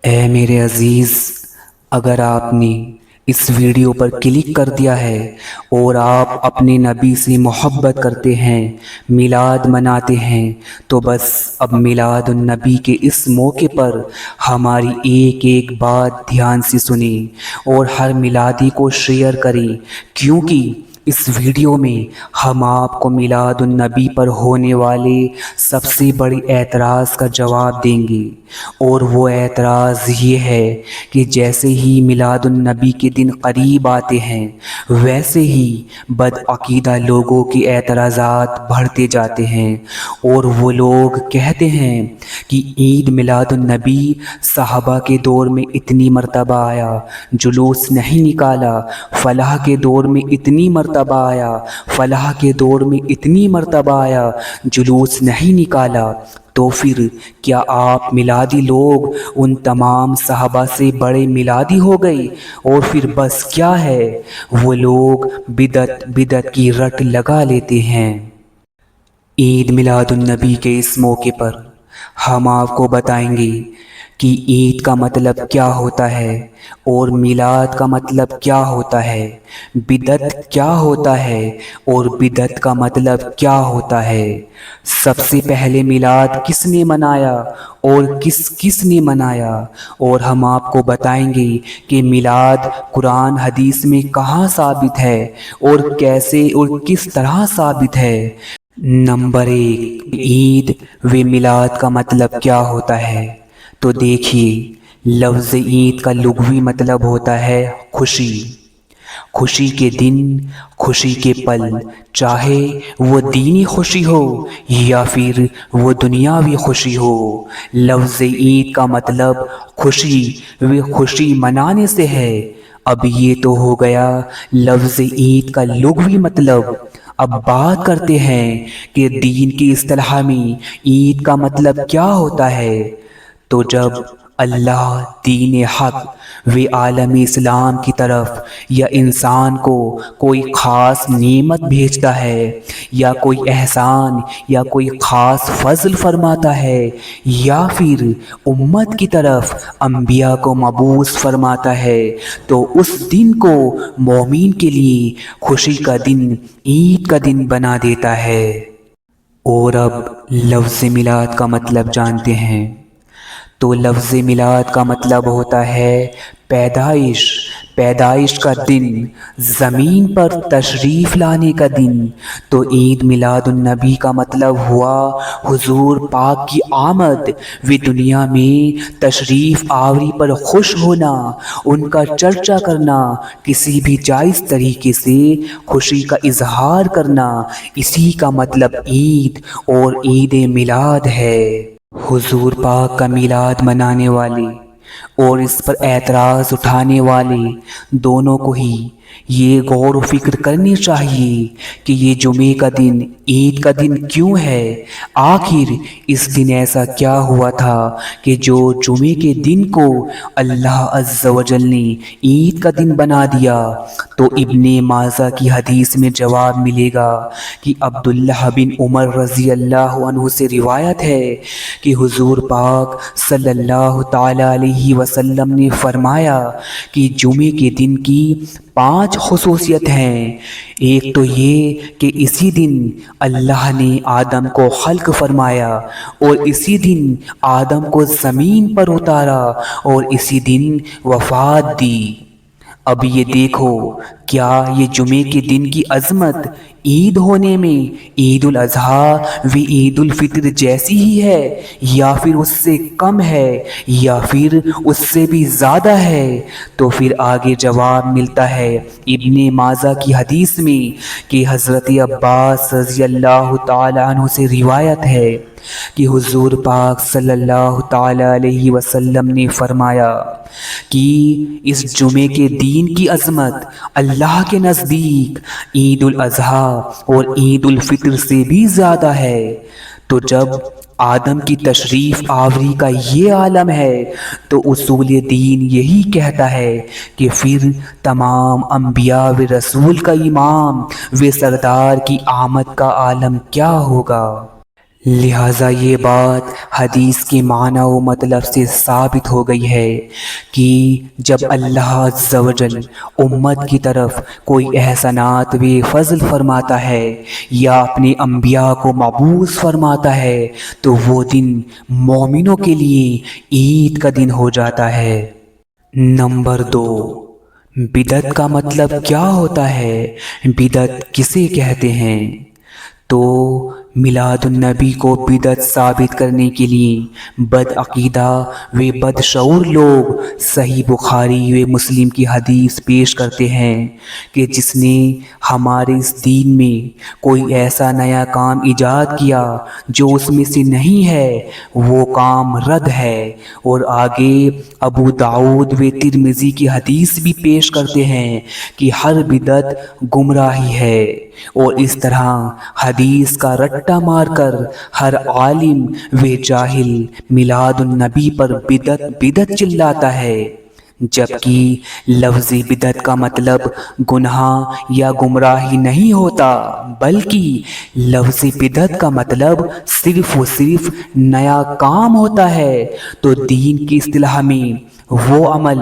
اے میرے عزیز، اگر آپ نے اس ویڈیو پر کلک کر دیا ہے اور آپ اپنے نبی سے محبت کرتے ہیں، میلاد مناتے ہیں، تو بس اب میلاد النبی کے اس موقع پر ہماری ایک ایک بات دھیان سے سنیں اور ہر میلادی کو شیئر کریں، کیونکہ اس ویڈیو میں ہم آپ کو میلاد النبی پر ہونے والے سب سے بڑے اعتراض کا جواب دیں گے، اور وہ اعتراض یہ ہے کہ جیسے ہی میلاد النبی کے دن قریب آتے ہیں ویسے ہی بدعقیدہ لوگوں کے اعتراضات بڑھتے جاتے ہیں، اور وہ لوگ کہتے ہیں کہ عید میلاد النبی صحابہ کے دور میں اتنی مرتبہ آیا، جلوس نہیں نکالا، فلاح کے دور میں اتنی مرتبہ آیا، فلاح کے دور میں اتنی مرتبہ آیا، جلوس نہیں نکالا، تو پھر کیا آپ میلادی لوگ ان تمام صحابہ سے بڑے میلادی ہو گئے؟ اور پھر بس کیا ہے، وہ لوگ بدعت بدعت کی رٹ لگا لیتے ہیں۔ عید میلاد النبی کے اس موقع پر ہم آپ کو بتائیں گے کہ عید کا مطلب کیا ہوتا ہے اور میلاد کا مطلب کیا ہوتا ہے، بدعت کیا ہوتا ہے اور بدعت کا مطلب کیا ہوتا ہے، سب سے پہلے میلاد کس نے منایا اور کس کس نے منایا، اور ہم آپ کو بتائیں گے کہ میلاد قرآن حدیث میں کہاں ثابت ہے اور کیسے اور کس طرح ثابت ہے۔ نمبر 1، عید و میلاد کا مطلب کیا ہوتا ہے؟ تو دیکھیے، لفظ عید کا لغوی مطلب ہوتا ہے خوشی، خوشی کے دن، خوشی کے پل، چاہے وہ دینی خوشی ہو یا پھر وہ دنیاوی خوشی ہو۔ لفظ عید کا مطلب خوشی و خوشی منانے سے ہے۔ اب یہ تو ہو گیا لفظ عید کا لغوی مطلب۔ اب بات کرتے ہیں کہ دین کی اصطلاح میں عید کا مطلب کیا ہوتا ہے۔ تو جب اللہ دین حق و عالم اسلام کی طرف یا انسان کو کوئی خاص نعمت بھیجتا ہے یا کوئی احسان یا کوئی خاص فضل فرماتا ہے یا پھر امت کی طرف انبیاء کو مبعوث فرماتا ہے، تو اس دن کو مومن کے لیے خوشی کا دن، عید کا دن بنا دیتا ہے۔ اور اب لفظ میلاد کا مطلب جانتے ہیں۔ تو لفظ میلاد کا مطلب ہوتا ہے پیدائش، پیدائش کا دن، زمین پر تشریف لانے کا دن۔ تو عید میلاد النبی کا مطلب ہوا حضور پاک کی آمد و دنیا میں تشریف آوری پر خوش ہونا، ان کا چرچا کرنا، کسی بھی جائز طریقے سے خوشی کا اظہار کرنا، اسی کا مطلب عید اور عید میلاد ہے۔ حضور پاک کا میلاد منانے والے اور اس پر اعتراض اٹھانے والے دونوں کو ہی یہ غور و فکر کرنی چاہیے کہ یہ جمعے کا دن عید کا دن کیوں ہے۔ آخر اس دن ایسا کیا ہوا تھا کہ جو جمعے کے دن کو اللہ عز و جل نے عید کا دن بنا دیا؟ تو ابن ماجہ کی حدیث میں جواب ملے گا کہ عبداللہ بن عمر رضی اللہ عنہ سے روایت ہے کہ حضور پاک صلی اللہ تعالی علیہ وسلم نے فرمایا کہ جمعے کے دن کی 5 خصوصیت ہیں۔ ایک تو یہ کہ اسی دن اللہ نے آدم کو خلق فرمایا اور اسی دن آدم کو زمین پر اتارا اور اسی دن وفات دی۔ اب یہ دیکھو، کیا یہ جمعے کے دن کی عظمت عید ہونے میں عید الاضحیٰ و عید الفطر جیسی ہی ہے یا پھر اس سے کم ہے یا پھر اس سے بھی زیادہ ہے؟ تو پھر آگے جواب ملتا ہے ابن ماجہ کی حدیث میں کہ حضرت عباس رضی اللہ تعالی عنہ سے روایت ہے کہ حضور پاک صلی اللہ تعالی علیہ وسلم نے فرمایا کہ اس جمعے کے دین کی عظمت اللہ کے نزدیک عید الاضحیٰ اور عید الفطر سے بھی زیادہ ہے۔ تو جب آدم کی تشریف آوری کا یہ عالم ہے تو اصول دین یہی کہتا ہے کہ پھر تمام انبیاء و رسول کا امام و سردار کی آمد کا عالم کیا ہوگا۔ لہٰذا یہ بات حدیث کے معنی و مطلب سے ثابت ہو گئی ہے کہ جب اللہ عز و جل امت کی طرف کوئی احسانات و فضل فرماتا ہے یا اپنے انبیاء کو مبعوث فرماتا ہے تو وہ دن مومنوں کے لیے عید کا دن ہو جاتا ہے۔ نمبر 2، بدعت کا مطلب کیا ہوتا ہے؟ بدعت کسے کہتے ہیں؟ تو میلاد النبی کو بدعت ثابت کرنے کے لیے بدعقیدہ و بدشعور لوگ صحیح بخاری و مسلم کی حدیث پیش کرتے ہیں کہ جس نے ہمارے اس دین میں کوئی ایسا نیا کام ایجاد کیا جو اس میں سے نہیں ہے وہ کام رد ہے، اور آگے ابو داؤد و ترمذی کی حدیث بھی پیش کرتے ہیں کہ ہر بدعت گمراہی ہے، اور اس طرح حدیث کا رٹا مار کر ہر عالم و جاہل میلاد النبی پر بدعت بدعت چلاتا ہے، جبکہ لفظ بدعت کا مطلب گناہ یا گمراہی نہیں ہوتا، بلکہ لفظ بدعت کا مطلب صرف و صرف نیا کام ہوتا ہے۔ تو دین کی اصطلاح میں وہ عمل،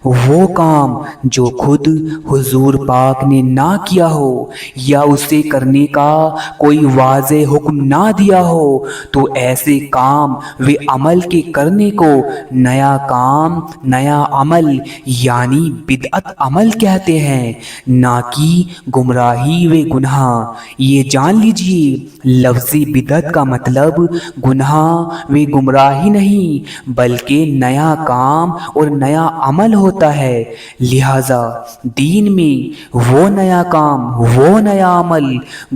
وہ کام جو خود حضور پاک نے نہ کیا ہو یا اسے کرنے کا کوئی واضح حکم نہ دیا ہو، تو ایسے کام و عمل کے کرنے کو نیا کام، نیا عمل یعنی بدعت عمل کہتے ہیں، نہ کہ گمراہی و گناہ۔ یہ جان لیجئے لفظی بدعت کا مطلب گناہ و گمراہی نہیں بلکہ نیا کام اور نیا عمل ہوتا ہے۔ لہٰذا دین میں وہ نیا کام، وہ نیا عمل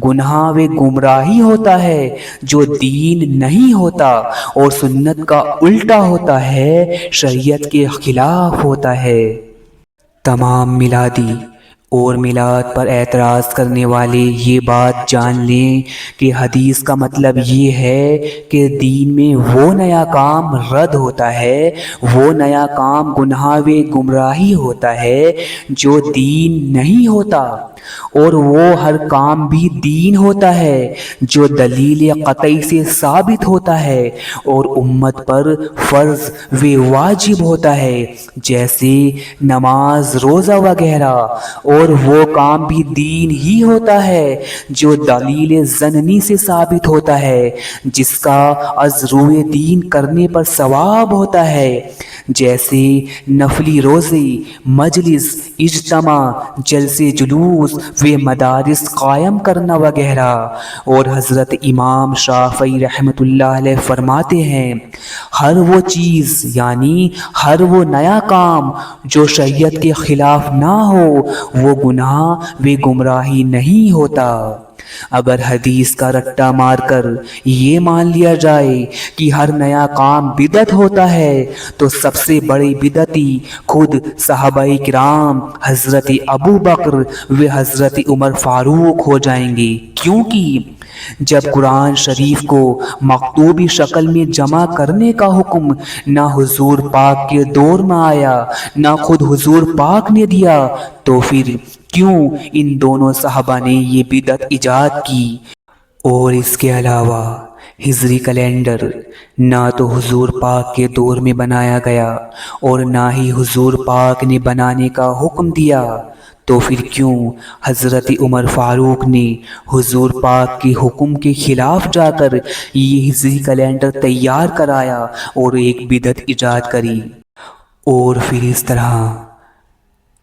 گناہ و گمراہی ہوتا ہے جو دین نہیں ہوتا اور سنت کا الٹا ہوتا ہے، شریعت کے خلاف ہوتا ہے۔ تمام میلادی اور میلاد پر اعتراض کرنے والے یہ بات جان لیں کہ حدیث کا مطلب یہ ہے کہ دین میں وہ نیا کام رد ہوتا ہے، وہ نیا کام گناہ و گمراہی ہوتا ہے جو دین نہیں ہوتا، اور وہ ہر کام بھی دین ہوتا ہے جو دلیل قطعی سے ثابت ہوتا ہے اور امت پر فرض و واجب ہوتا ہے، جیسے نماز، روزہ وغیرہ، اور وہ کام بھی دین ہی ہوتا ہے جو دلیل ضمنی سے ثابت ہوتا ہے، جس کا از روئے دین کرنے پر ثواب ہوتا ہے، جیسے نفلی روزے، مجلس، اجتماع، جلسے جلوس و مدارس قائم کرنا وغیرہ۔ اور حضرت امام شافعی رحمۃ اللہ علیہ فرماتے ہیں، ہر وہ چیز یعنی ہر وہ نیا کام جو شریعت کے خلاف نہ ہو وہ گناہ و گمراہی نہیں ہوتا۔ اگر حدیث کا رٹا مار کر یہ مان لیا جائے کہ ہر نیا کام بدعت ہوتا ہے تو سب سے بڑے بدعتی خود صحابہ کرام حضرت ابو بکر و حضرت عمر فاروق ہو جائیں گے، کیونکہ جب قرآن شریف کو مکتوبی شکل میں جمع کرنے کا حکم نہ حضور پاک کے دور میں آیا نہ خود حضور پاک نے دیا، تو پھر کیوں ان دونوں صحابہ نے یہ بدعت ایجاد کی؟ اور اس کے علاوہ ہجری کیلنڈر نہ تو حضور پاک کے دور میں بنایا گیا اور نہ ہی حضور پاک نے بنانے کا حکم دیا، تو پھر کیوں حضرت عمر فاروق نے حضور پاک کے حکم کے خلاف جا کر یہ ہجری کیلنڈر تیار کرایا اور ایک بدعت ایجاد کری؟ اور پھر اس طرح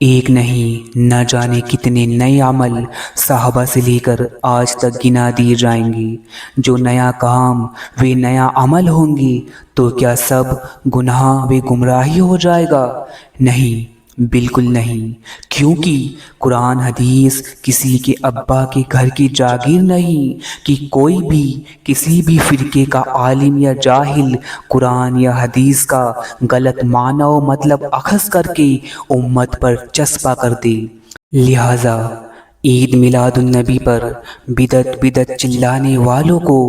ایک نہیں نہ جانے کتنے نئے عمل صحابہ سے لے کر آج تک گنا دیے جائیں گے جو نیا کام و نیا عمل ہوں گے، تو کیا سب گناہ و گمراہی ہو جائے گا؟ نہیں، بالکل نہیں، کیونکہ قرآن حدیث کسی کے ابا کے گھر کی جاگیر نہیں کہ کوئی بھی کسی بھی فرقے کا عالم یا جاہل قرآن یا حدیث کا غلط معنی و مطلب اخذ کر کے امت پر چسپاں کر دے۔ لہٰذا عید میلاد النبی پر بدعت چلانے والوں کو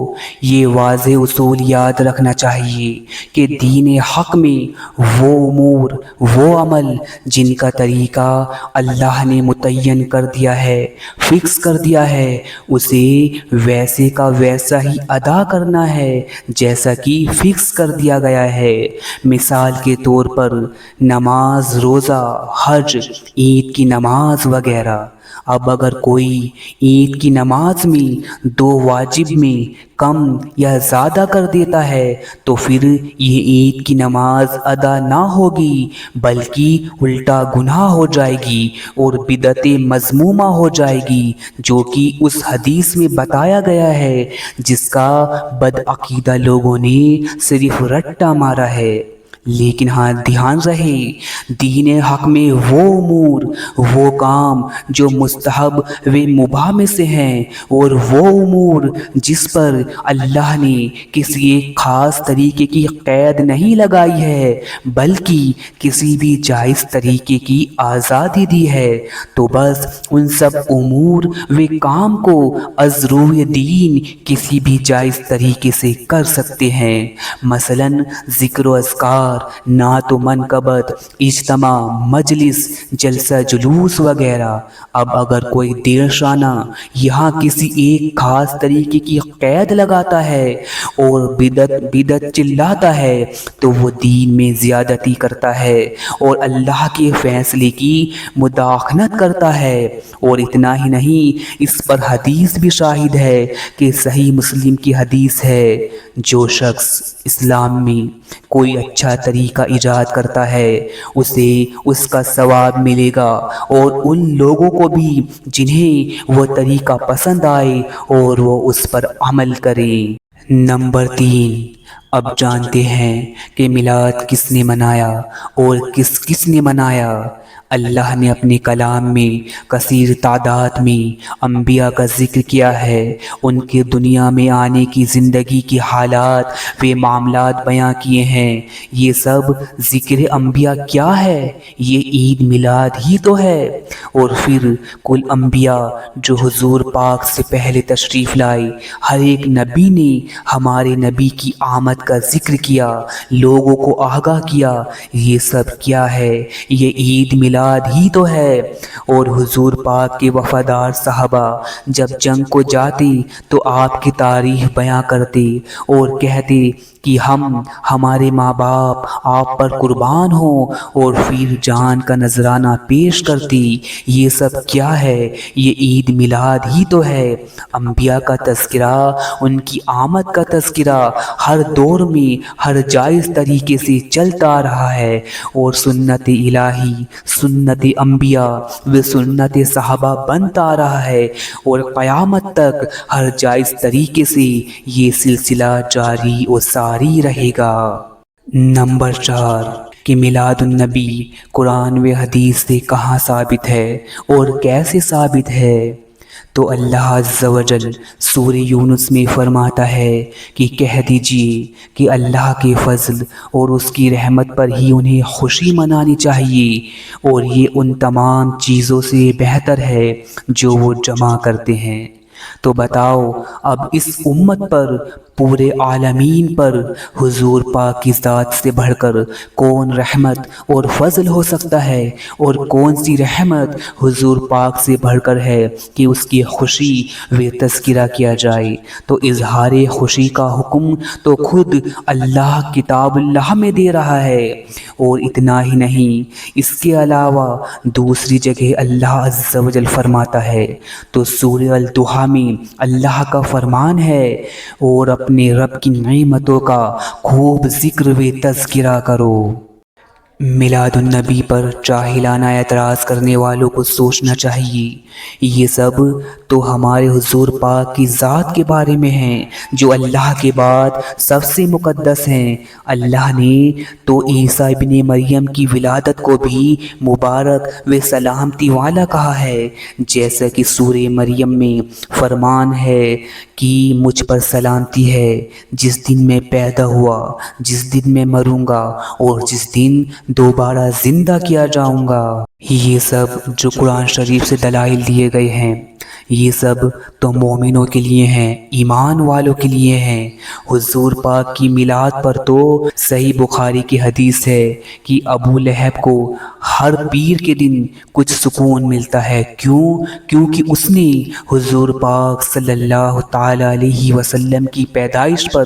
یہ واضح اصول یاد رکھنا چاہیے کہ دین حق میں وہ امور، وہ عمل جن کا طریقہ اللہ نے متعین کر دیا ہے، فکس کر دیا ہے، اسے ویسے کا ویسا ہی ادا کرنا ہے جیسا کہ فکس کر دیا گیا ہے۔ مثال کے طور پر نماز، روزہ، حج، عید کی نماز وغیرہ۔ اب اگر کوئی عید کی نماز میں 2 واجب میں کم یا زیادہ کر دیتا ہے تو پھر یہ عید کی نماز ادا نہ ہوگی بلکہ الٹا گناہ ہو جائے گی اور بدعت مذمومہ ہو جائے گی، جو کہ اس حدیث میں بتایا گیا ہے جس کا بدعقیدہ لوگوں نے صرف رٹا مارا ہے۔ لیکن ہاں دھیان رہے، دین حق میں وہ امور، وہ کام جو مستحب و مباح میں سے ہیں، اور وہ امور جس پر اللہ نے کسی ایک خاص طریقے کی قید نہیں لگائی ہے بلکہ کسی بھی جائز طریقے کی آزادی دی ہے، تو بس ان سب امور و کام کو از روئے دین کسی بھی جائز طریقے سے کر سکتے ہیں۔ مثلا ذکر و اذکار، نعت و منقبت، اجتماع، مجلس، جلسہ جلوس وغیرہ۔ اب اگر کوئی دیر شانہ یہاں کسی ایک خاص طریقے کی قید لگاتا ہے اور بدعت چلاتا ہے تو وہ دین میں زیادتی کرتا ہے اور اللہ کے فیصلے کی مداخلت کرتا ہے۔ اور اتنا ہی نہیں، اس پر حدیث بھی شاہد ہے کہ صحیح مسلم کی حدیث ہے، جو شخص اسلام میں کوئی اچھا طریقہ ایجاد کرتا ہے اسے اس کا ثواب ملے گا، اور ان لوگوں کو بھی جنہیں وہ طریقہ پسند آئے اور وہ اس پر عمل کریں۔ نمبر 3، اب جانتے ہیں کہ میلاد کس نے منایا اور کس نے منایا۔ اللہ نے اپنے کلام میں کثیر تعداد میں انبیاء کا ذکر کیا ہے، ان کے دنیا میں آنے کی زندگی کے حالات و معاملات بیان کیے ہیں۔ یہ سب ذکر انبیاء کیا ہے؟ یہ عید میلاد ہی تو ہے۔ اور پھر کل انبیاء جو حضور پاک سے پہلے تشریف لائے، ہر ایک نبی نے ہمارے نبی کی آمد کا ذکر کیا، لوگوں کو آگاہ کیا۔ یہ سب کیا ہے؟ یہ عید میلاد ہی تو ہے۔ اور حضور پاک کے وفادار صحابہ جب جنگ کو جاتے تو آپ کی تاریخ بیان کرتے اور کہتے کہ ہمارے ماں باپ آپ پر قربان ہوں، اور پھر جان کا نذرانہ پیش کرتی۔ یہ سب کیا ہے؟ یہ عید میلاد ہی تو ہے۔ انبیاء کا تذکرہ، ان کی آمد کا تذکرہ ہر دور میں ہر جائز طریقے سے چلتا آ رہا ہے، اور سنت الہی، سنت انبیاء و سنت صحابہ بنتا آ رہا ہے، اور قیامت تک ہر جائز طریقے سے یہ سلسلہ جاری و ساری رہے گا۔ نمبر 4، کہ میلاد النبی قرآن و حدیث سے کہاں ثابت ہے اور کیسے ثابت ہے؟ تو اللہ عز و جل سورہ یونس میں فرماتا ہے کہ کہہ دیجئے کہ اللہ کے فضل اور اس کی رحمت پر ہی انہیں خوشی منانی چاہیے، اور یہ ان تمام چیزوں سے بہتر ہے جو وہ جمع کرتے ہیں۔ تو بتاؤ اب اس امت پر، پورے عالمین پر حضور پاک کی ذات سے بڑھ کر کون رحمت اور فضل ہو سکتا ہے، اور کون سی رحمت حضور پاک سے بڑھ کر ہے کہ اس کی خوشی و تذکرہ کیا جائے؟ تو اظہار خوشی کا حکم تو خود اللہ کتاب اللہ میں دے رہا ہے۔ اور اتنا ہی نہیں، اس کے علاوہ دوسری جگہ اللہ عز و جل فرماتا ہے، تو سورہ الضحیٰ میں اللہ کا فرمان ہے، اور اپنے رب کی نعمتوں کا خوب ذکر و تذکرہ کرو۔ میلاد النبی پر جاہلانہ اعتراض کرنے والوں کو سوچنا چاہیے، یہ سب تو ہمارے حضور پاک کی ذات کے بارے میں ہیں جو اللہ کے بعد سب سے مقدس ہیں۔ اللہ نے تو عیسیٰ ابن مریم کی ولادت کو بھی مبارک و سلامتی والا کہا ہے، جیسا کہ سورہ مریم میں فرمان ہے کہ مجھ پر سلامتی ہے جس دن میں پیدا ہوا، جس دن میں مروں گا، اور جس دن دوبارہ زندہ کیا جاؤں گا۔ یہ سب جو قرآن شریف سے دلائل دیے گئے ہیں یہ سب تو مومنوں کے لیے ہیں، ایمان والوں کے لیے ہیں۔ حضور پاک کی میلاد پر تو صحیح بخاری کی حدیث ہے کہ ابو لہب کو ہر پیر کے دن کچھ سکون ملتا ہے۔ کیونکہ اس نے حضور پاک صلی اللہ تعالی علیہ وسلم کی پیدائش پر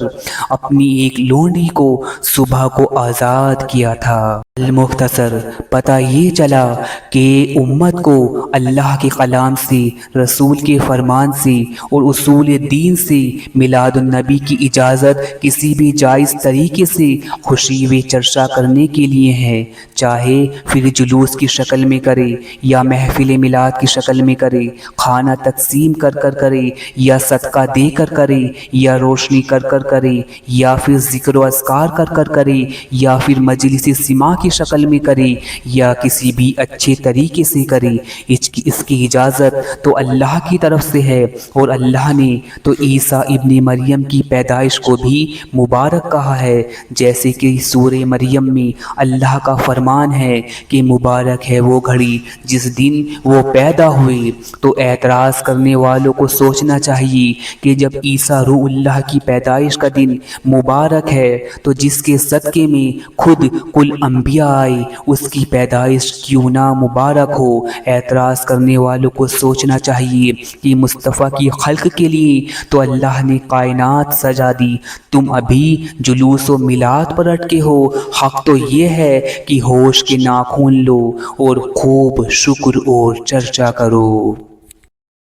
اپنی ایک لونڈی کو صبح کو آزاد کیا تھا۔ المختصر پتہ یہ چلا کہ امت کو اللہ کے کلام سے، رسول کے فرمان سے اور اصول دین سے میلاد النبی کی اجازت کسی بھی جائز طریقے سے خوشی و چرچا کرنے کے لیے ہے، چاہے پھر جلوس کی شکل میں کرے یا محفل میلاد کی شکل میں کرے، کھانا تقسیم کر کرے یا صدقہ دے کر کرے یا روشنی کر کرے یا پھر ذکر و اذکار کر کرے یا پھر مجلس سماع کی شکل میں کرے یا کسی بھی اچھے طریقے سے کرے، اس کی اجازت تو اللہ کی طرف سے ہے۔ اور اللہ نے تو عیسیٰ ابن مریم کی پیدائش کو بھی مبارک کہا ہے، جیسے کہ سورہ مریم میں اللہ کا فرمان ہے کہ مبارک ہے وہ گھڑی جس دن وہ پیدا ہوئے۔ تو اعتراض کرنے والوں کو سوچنا چاہیے کہ جب عیسیٰ روح اللہ کی پیدائش کا دن مبارک ہے تو جس کے صدقے میں خود کل انبیاء آئے اس کی پیدائش کیوں نہ مبارک ہو۔ اعتراض کرنے والوں کو سوچنا چاہیے کہ مصطفیٰ کی خلق کے لیے تو اللہ نے کائنات سجا دی، تم ابھی جلوس و میلاد پر اٹکے ہو۔ حق تو یہ ہے کہ ہوش کے ناخن لو اور خوب شکر اور چرچا کرو۔